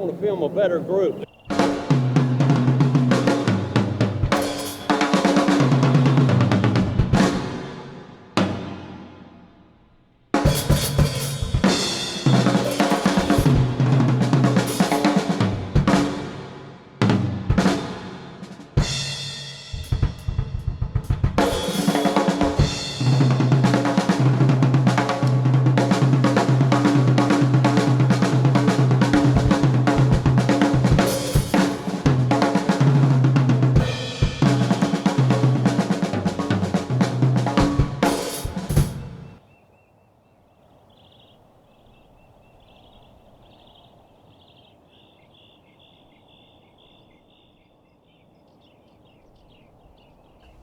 want to film a better group.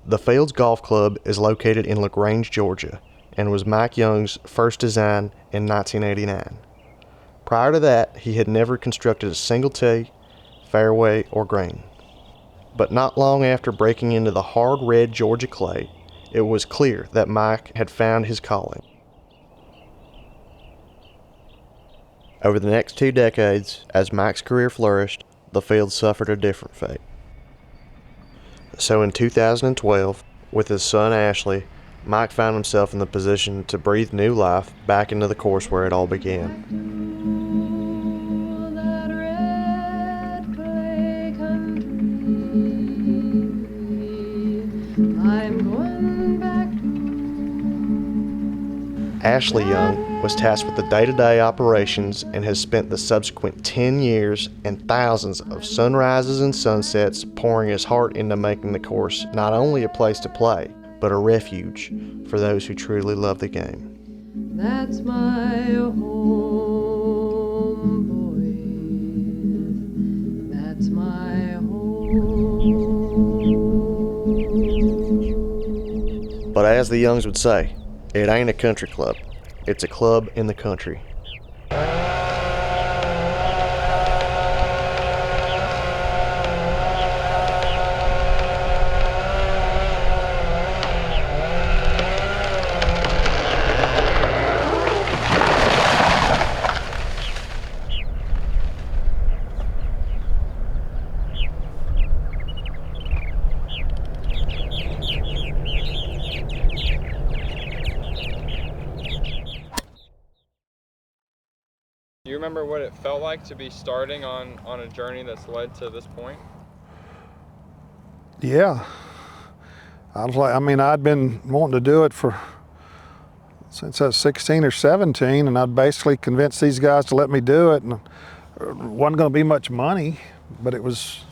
The Fields Golf Club is located in LaGrange, Georgia, and was Mike Young's first design in 1989. Prior to that, he had never constructed a single tee, fairway, or green. But not long after breaking into the hard red Georgia clay, it was clear that Mike had found his calling. Over the next 2 decades, as Mike's career flourished, the field suffered a different fate. So in 2012, with his son Ashley, Mike found himself in the position to breathe new life back into the course where it all began. Ashley Young was tasked with the day-to-day operations and has spent the subsequent 10 years and thousands of sunrises and sunsets pouring his heart into making the course not only a place to play, but a refuge for those who truly love the game. That's my home, boys. That's my home. But as the Youngs would say, it ain't a country club. It's a club in the country. Do you remember what it felt like to be starting on a journey that's led to this point? Yeah. I'd been wanting to do it since I was 16 or 17, and I'd basically convinced these guys to let me do it, and it wasn't going to be much money, but it was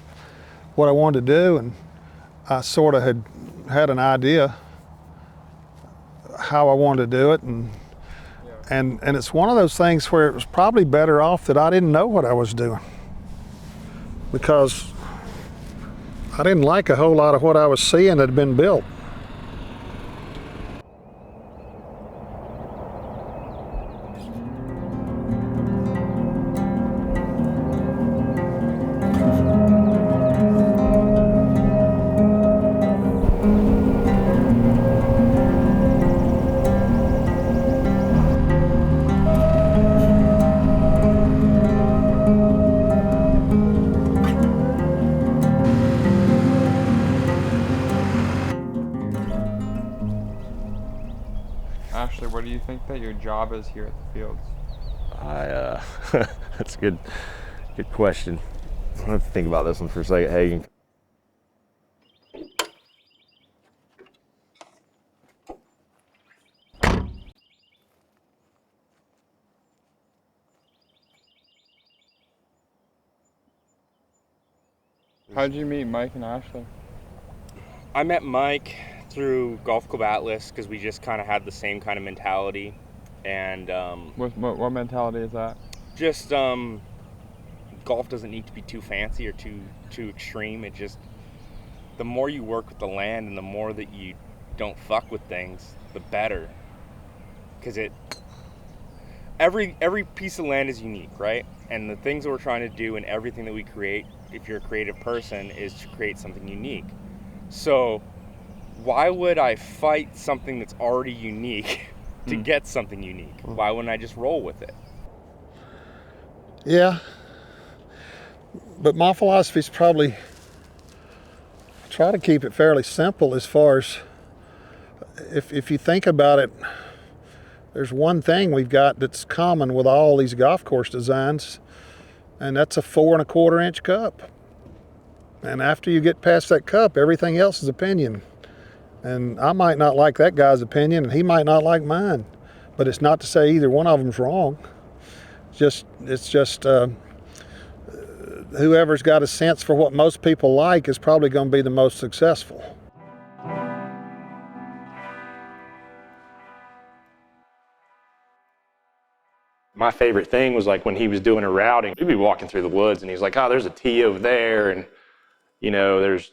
what I wanted to do, and I sort of had an idea how I wanted to do it, and it's one of those things where it was probably better off that I didn't know what I was doing, because I didn't like a whole lot of what I was seeing that had been built. Ashley, what do you think that your job is here at the Fields? That's a good question. I have to think about this one for a second, Hagen. How'd you meet Mike and Ashley? I met Mike through Golf Club Atlas because we just kind of had the same kind of mentality, and What mentality is that? just golf doesn't need to be too fancy or too extreme. It just, the more you work with the land and the more that you don't fuck with things, the better, because every piece of land is unique, right? And the things that we're trying to do and everything that we create, if you're a creative person, is to create something unique. So why would I fight something that's already unique to get something unique? Why wouldn't I just roll with it? Yeah. But my philosophy is probably try to keep it fairly simple as far as if you think about it, there's one thing we've got that's common with all these golf course designs, and that's a 4 1/4 inch cup. And after you get past that cup, everything else is opinion. And I might not like that guy's opinion, and he might not like mine. But it's not to say either one of them's wrong. It's just whoever's got a sense for what most people like is probably going to be the most successful. My favorite thing was like when he was doing a routing, we'd be walking through the woods and he's like, oh, there's a tee over there. And, you know, this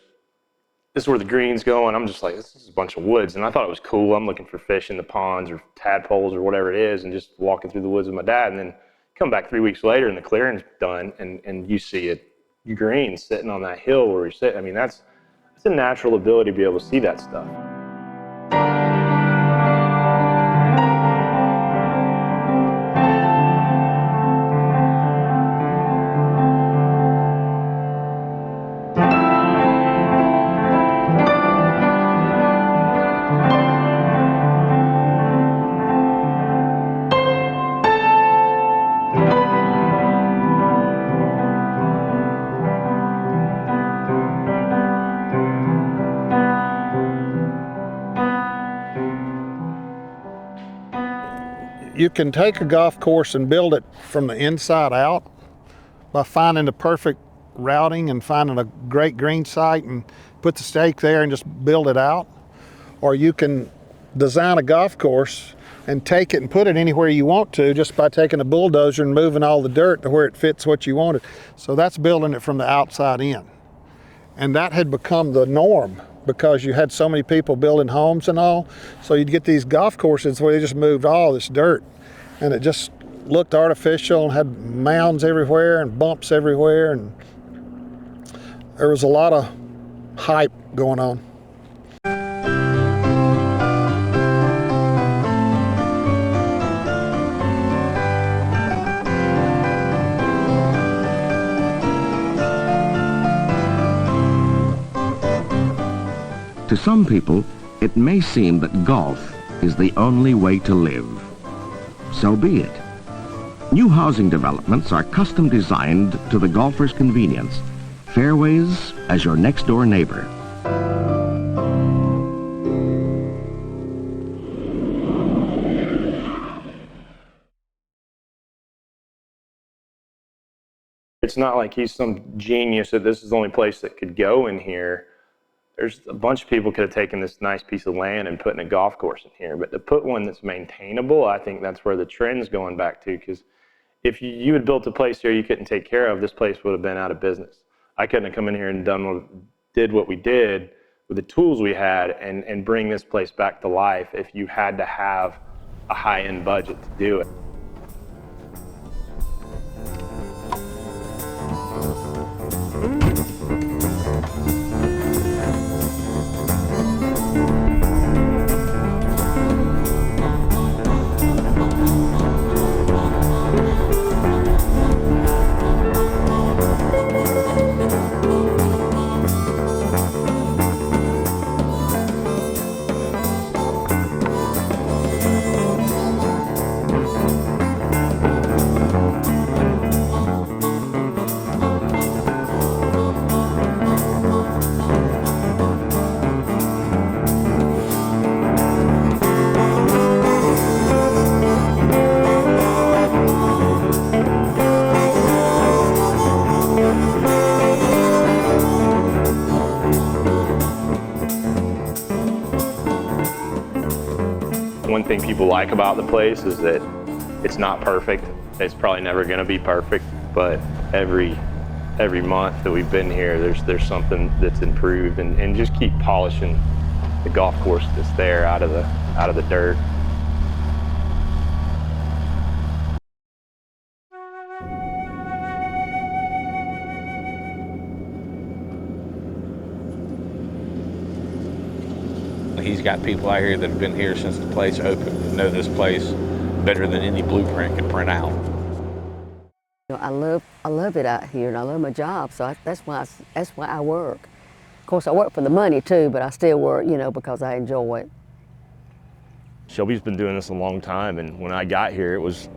is where the green's going. I'm just like, this is a bunch of woods. And I thought it was cool. I'm looking for fish in the ponds or tadpoles or whatever it is and just walking through the woods with my dad. And then come back 3 weeks later and the clearing's done and you see a green sitting on that hill where you're sitting. I mean, that's a natural ability to be able to see that stuff. You can take a golf course and build it from the inside out by finding the perfect routing and finding a great green site and put the stake there and just build it out. Or you can design a golf course and take it and put it anywhere you want to just by taking a bulldozer and moving all the dirt to where it fits what you wanted. So that's building it from the outside in. And that had become the norm because you had so many people building homes and all. So you'd get these golf courses where they just moved all this dirt and it just looked artificial and had mounds everywhere and bumps everywhere, and there was a lot of hype going on. To some people, it may seem that golf is the only way to live. So be it. New housing developments are custom designed to the golfer's convenience. Fairways as your next door neighbor. It's not like he's some genius that this is the only place that could go in here. There's a bunch of people could have taken this nice piece of land and put in a golf course in here, but to put one that's maintainable, I think that's where the trend's going back to, because if you had built a place here you couldn't take care of, this place would have been out of business. I couldn't have come in here and did what we did with the tools we had and bring this place back to life if you had to have a high-end budget to do it. One thing people like about the place is that it's not perfect. It's probably never going to be perfect, but every month that we've been here, there's something that's improved, and just keep polishing the golf course that's there out of the dirt. He's got people out here that have been here since the place opened and know this place better than any blueprint could print out. I love it out here, and I love my job, so that's why I work. Of course, I work for the money too, but I still work, you know, because I enjoy it. Shelby's been doing this a long time, and when I got here, it was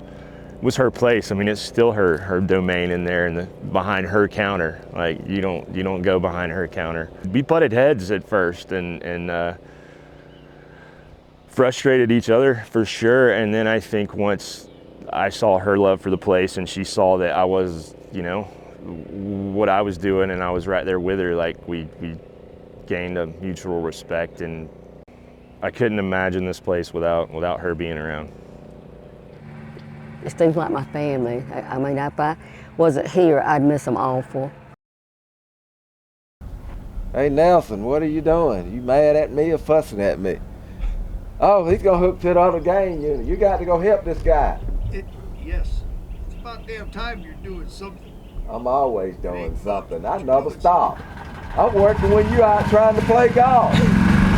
her place. I mean, it's still her domain in there, and behind her counter. Like you don't go behind her counter. We butted heads at first, and frustrated each other for sure. And then I think once I saw her love for the place, and she saw that I was, you know, what I was doing, and I was right there with her. Like we gained a mutual respect, and I couldn't imagine this place without her being around. It seems like my family. I mean, if I wasn't here, I'd miss them awful. Hey Nelson, what are you doing? You mad at me or fussing at me? Oh, he's gonna hook to the other gang unit. You got to go help this guy. Yes. It's about damn time you're doing something. I'm always doing something. I never stop. I'm working when you out trying to play golf.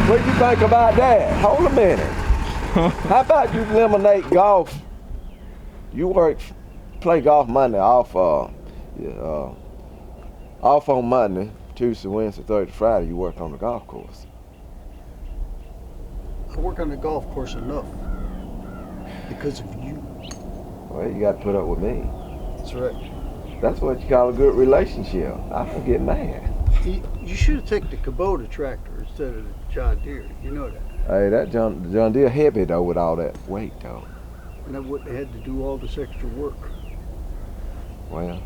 What do you think about that? Hold a minute. How about you eliminate golf? You play golf Monday, off on Monday, Tuesday, Wednesday, Thursday, Friday. You work on the golf course. I work on the golf course enough because of you. Well, you got to put up with me. That's right. That's what you call a good relationship. I don't get mad. You should have taken the Kubota tractor instead of the John Deere. You know that. Hey, that John Deere heavy though with all that weight though. And I wouldn't have had to do all this extra work. Well,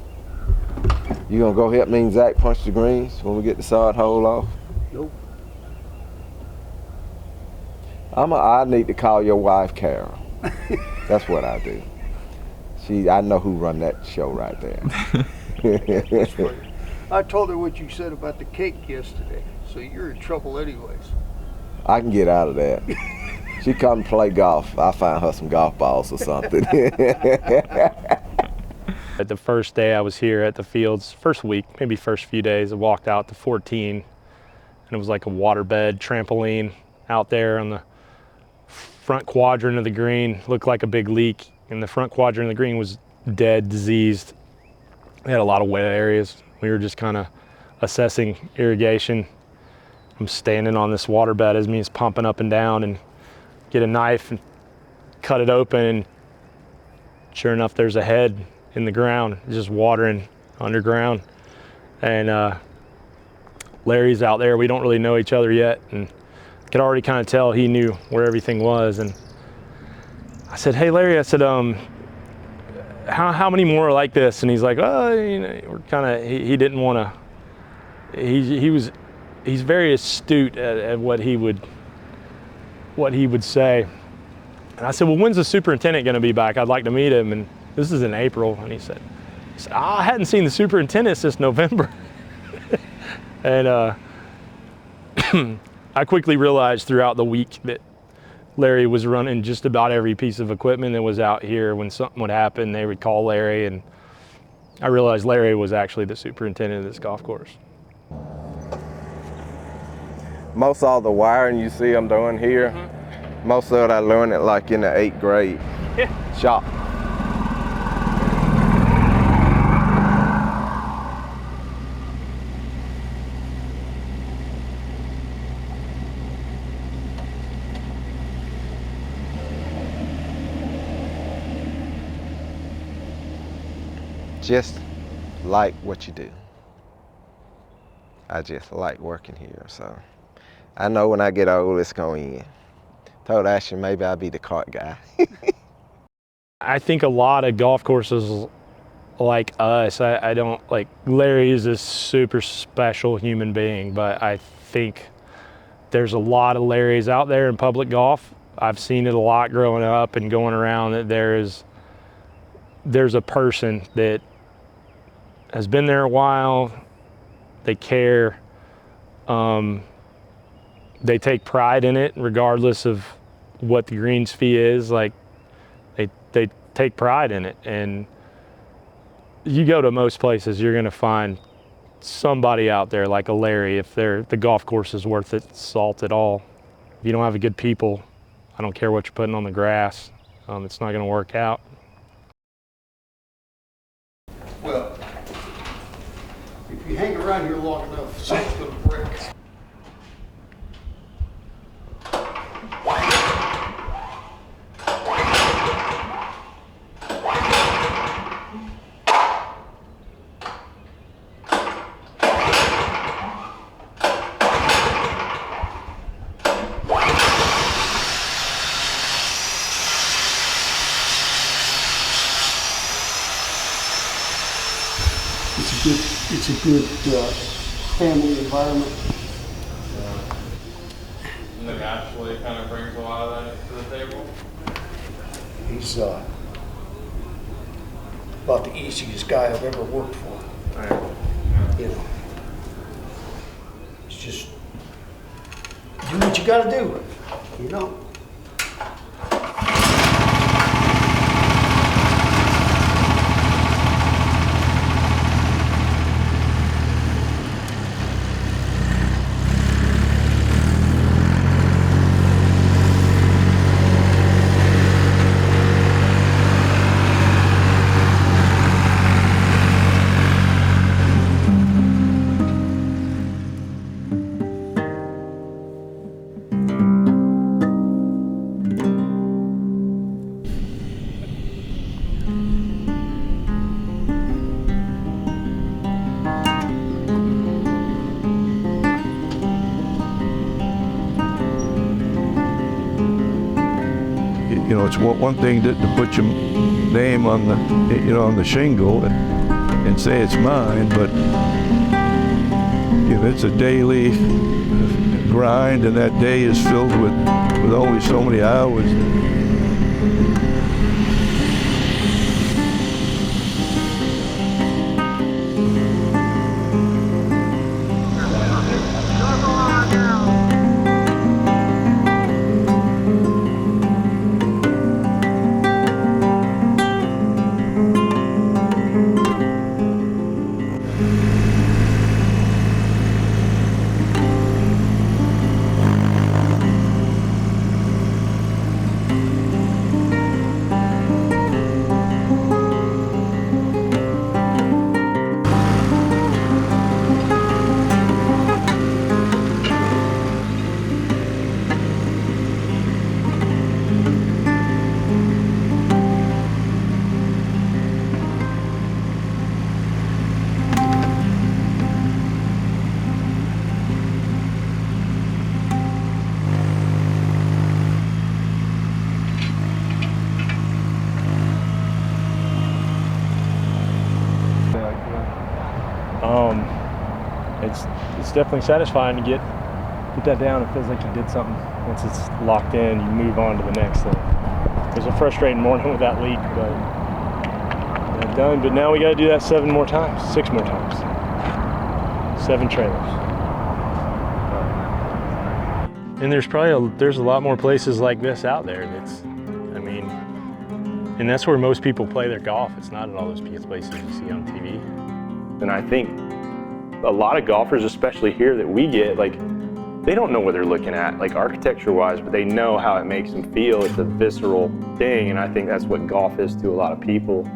you gonna go help me and Zach punch the greens when we get the sod hole off? Nope. I need to call your wife, Carol. That's what I do. I know who run that show right there. That's funny. I told her what you said about the cake yesterday, so you're in trouble anyways. I can get out of that. She come play golf. I find her some golf balls or something. At the first day I was here at the fields, first week, maybe first few days, I walked out to 14, and it was like a waterbed trampoline out there on the front quadrant of the green. Looked like a big leak, and the front quadrant of the green was dead, diseased. They had a lot of wet areas. We were just kind of assessing irrigation. I'm standing on this waterbed as me is pumping up and down, and get a knife and cut it open, and sure enough, there's a head in the ground, just watering underground. And Larry's out there. We don't really know each other yet, and I could already kind of tell he knew where everything was. And I said, "Hey, Larry," I said, how many more are like this? And he's like, "Oh, you know," we're kind of, he didn't want to, he's very astute at what he would say. And I said, "Well, when's the superintendent going to be back? I'd like to meet him." And this is in April. And he said, "I hadn't seen the superintendent since November." And I quickly realized throughout the week that Larry was running just about every piece of equipment that was out here. When something would happen, they would call Larry, and I realized Larry was actually the superintendent of this golf course. Most all the wiring you see I'm doing here, most of it I learned it like in the 8th grade shop. Just like what you do. I just like working here, so I know when I get old it's going in. Told Ashley maybe I'll be the cart guy. I think a lot of golf courses like us, I don't, like, Larry is a super special human being, but I think there's a lot of Larrys out there in public golf. I've seen it a lot growing up and going around, that there's a person that has been there a while, they care, they take pride in it regardless of what the greens fee is. Like, they take pride in it. And you go to most places, you're gonna find somebody out there like a Larry if the golf course is worth its salt at all. If you don't have a good people, I don't care what you're putting on the grass, it's not gonna work out. around here long enough, something's gonna break. It's a good family environment. And then naturally kind of brings a lot of that to the table. He's about the easiest guy I've ever worked for. You know, it's just do what you gotta do, you know. You know, it's one thing to put your name on the, on the shingle and say it's mine, but it's a daily grind, and that day is filled with only so many hours. It's definitely satisfying to get that down. It feels like you did something. Once it's locked in, you move on to the next thing. It was a frustrating morning with that leak, but got done. But now we got to do that 6 more times. 7 trailers. And there's a lot more places like this out there. And that's where most people play their golf. It's not at all those places you see on TV. And I think a lot of golfers, especially here that we get, they don't know what they're looking at, architecture-wise, but they know how it makes them feel. It's a visceral thing, and I think that's what golf is to a lot of people.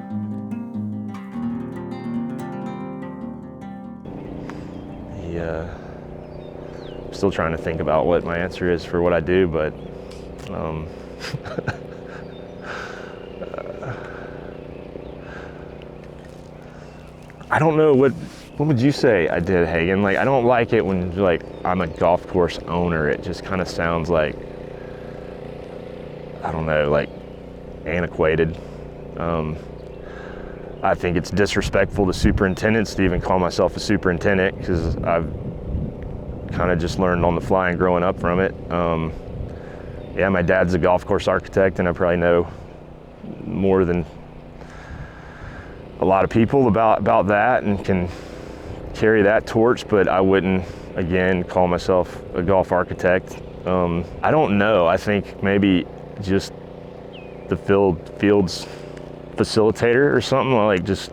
I'm still trying to think about what my answer is for what I do, but I don't know what would you say I did, Hagen? I don't like it when I'm a golf course owner. It just kind of sounds like, I don't know, antiquated. I think it's disrespectful to superintendents to even call myself a superintendent, because I've kind of just learned on the fly and growing up from it. Yeah, my dad's a golf course architect, and I probably know more than a lot of people about that and can carry that torch, but I wouldn't, again, call myself a golf architect. I don't know. I think maybe just the fields facilitator or something, just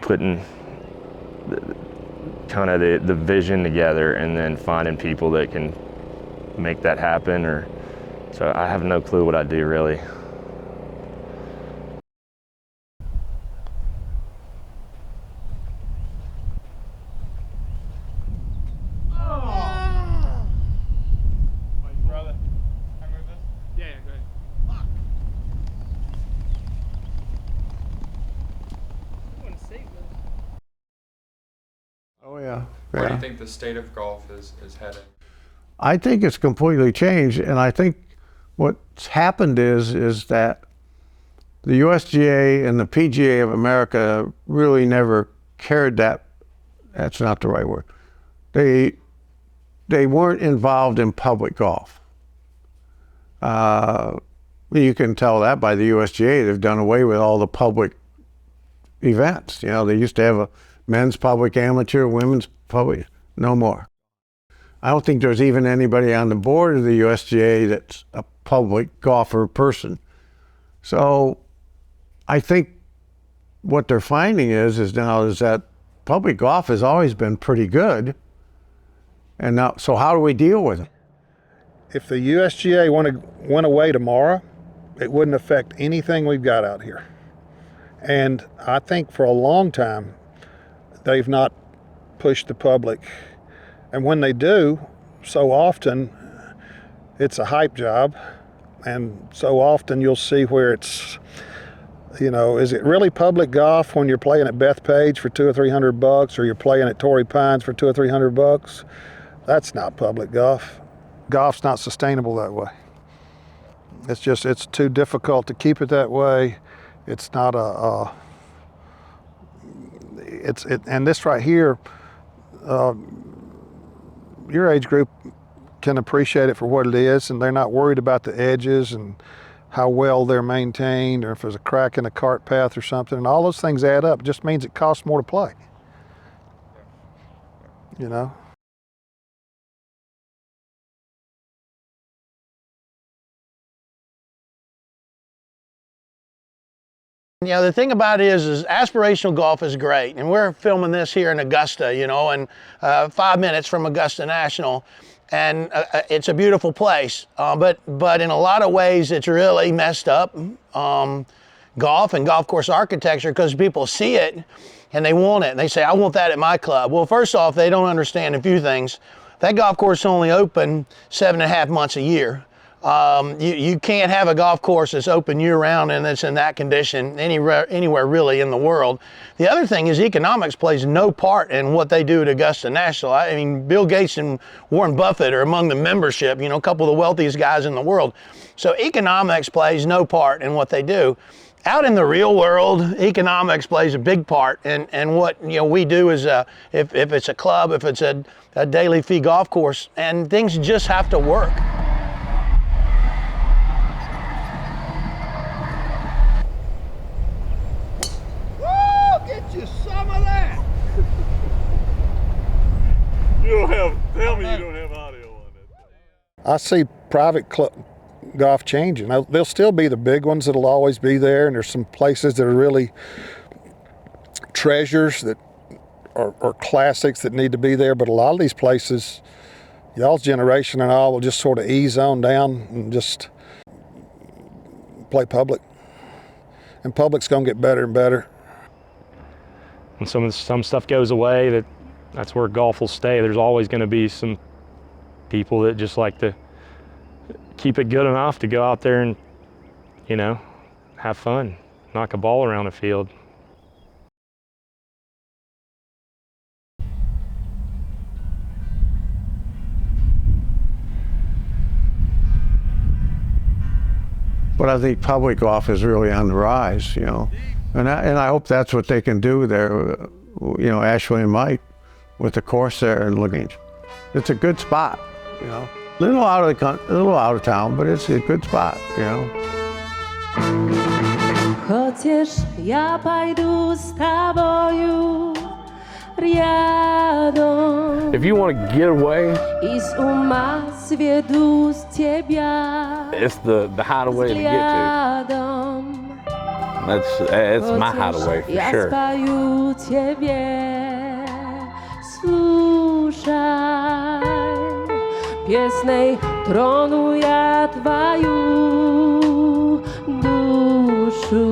putting kind of the vision together and then finding people that can make that happen. So I have no clue what I do, really. think the state of golf is heading? I think it's completely changed, and I think what's happened is that the USGA and the PGA of America really never cared that. That's not the right word. They weren't involved in public golf. You can tell that by the USGA. They've done away with all the public events. You know, they used to have a men's public amateur, women's public, no more. I don't think there's even anybody on the board of the USGA that's a public golfer person. So I think what they're finding is that public golf has always been pretty good. And now, so how do we deal with it? If the USGA went away tomorrow, it wouldn't affect anything we've got out here. And I think for a long time, they've not pushed the public. And when they do, so often it's a hype job. And so often you'll see where it's, you know, is it really public golf when you're playing at Bethpage for $200 or $300, or you're playing at Torrey Pines for $200 or $300? That's not public golf. Golf's not sustainable that way. It's too difficult to keep it that way. It's not and this right here, your age group can appreciate it for what it is, and they're not worried about the edges and how well they're maintained, or if there's a crack in the cart path or something. And all those things add up. It just means it costs more to play. You know? You know, the thing about it is aspirational golf is great, and we're filming this here in Augusta, you know, and 5 minutes from Augusta National, and it's a beautiful place, but in a lot of ways it's really messed up, golf and golf course architecture, because people see it and they want it, and they say, I want that at my club. Well, first off, they don't understand a few things. That golf course is only open 7.5 months a year. You can't have a golf course that's open year-round and that's in that condition anywhere really in the world. The other thing is economics plays no part in what they do at Augusta National. I mean, Bill Gates and Warren Buffett are among the membership, you know, a couple of the wealthiest guys in the world. So economics plays no part in what they do. Out in the real world, economics plays a big part, and what, you know, we do is if it's a club, if it's a daily fee golf course, and things just have to work. Some of that. Tell me you don't have audio on it. I see private golf changing. There'll still be the big ones that'll always be there, and there's some places that are really treasures that are classics that need to be there, but a lot of these places, y'all's generation and all will just sort of ease on down and just play public. And public's gonna get better and better. When some stuff goes away, that's where golf will stay. There's always going to be some people that just like to keep it good enough to go out there and, you know, have fun, knock a ball around a field. But I think public golf is really on the rise, you know. And I hope that's what they can do there, you know, Ashley and Mike, with the course there and looking. It's a good spot, you know. A little out of town, but it's a good spot, you know. Chociaż ja pajdu z tobою rjadą. If you want to get away, I z uma zwiedu z ciebie. it's the hideaway to get to. It's my hideaway for Ja sure. spaju ciebie, słuchaj piesnej tronu ja twaju duszu.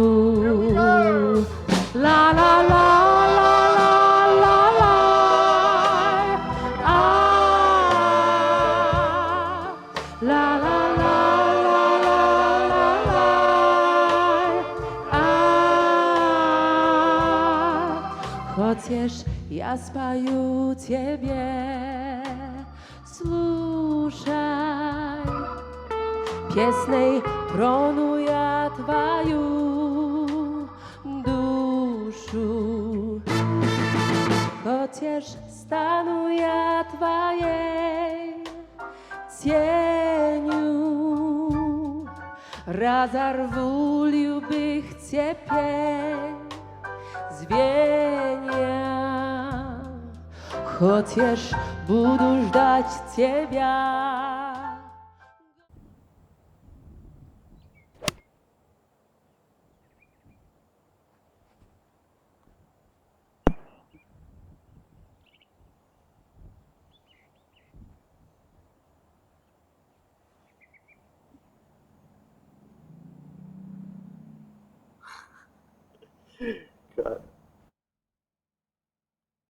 La la la la la la la. La la la la la la la. Chociaż ja spaju ciebie. pjesnej pronuja tvaju dušu. Chociaż stanu ja twojej cieniu, razarwulił bych ciebie zwienia. Chociaż budu żdać ciebie. God.